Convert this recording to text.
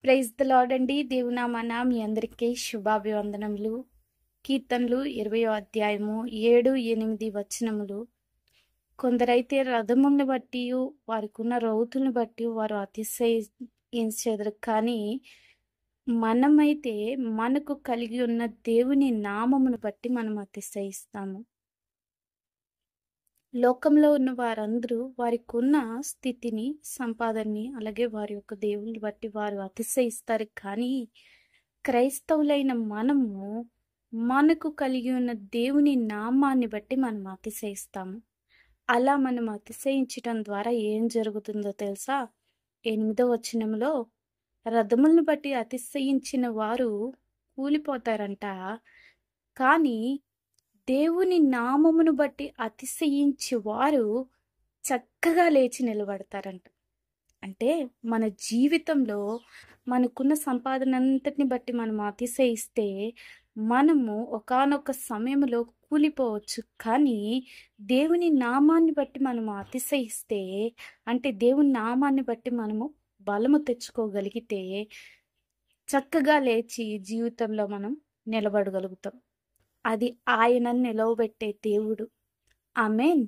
Praise the lord అండి. దేవునామాన మీ అందరికీ శుభాభివందనములు. కీర్తనలు 20వ అధ్యాయము 7, 8 వచనములు. కొందరైతే రథములను బట్టి వారికున్న రౌతులను బట్టి వారు అతిశయించెదరు, కానీ మనమైతే మనకు కలిగి ఉన్న దేవుని నామమును బట్టి మనం అతిశయిస్తాము. లోకంలో ఉన్న వారందరూ వారికి ఉన్న స్థితిని, సంపాదనని, అలాగే వారి యొక్క దేవుని బట్టి వారు అతిశయిస్తారు. కానీ క్రైస్తవులైన మనము మనకు కలిగి ఉన్న దేవుని నామాన్ని బట్టి మనం అతిశయిస్తాము. అలా మనం అతిశయించటం ద్వారా ఏం జరుగుతుందో తెలుసా? 8వ వచనంలో రథములను బట్టి అతిశయించిన వారు కూలిపోతారంట, కానీ దేవుని నామమును బట్టి అతిశయించి వారు చక్కగా లేచి నిలబడతారంట. అంటే మన జీవితంలో మనకున్న సంపాదన అంతటిని బట్టి మనం అతిశయిస్తే మనము ఒకానొక సమయంలో కూలిపోవచ్చు. కానీ దేవుని నామాన్ని బట్టి మనము అతిశయిస్తే, అంటే దేవుని నామాన్ని బట్టి మనము బలము తెచ్చుకోగలిగితే చక్కగా లేచి జీవితంలో మనం నిలబడగలుగుతాం. అది ఆయన నిలవబెట్టే దేవుడు. ఆమేన్.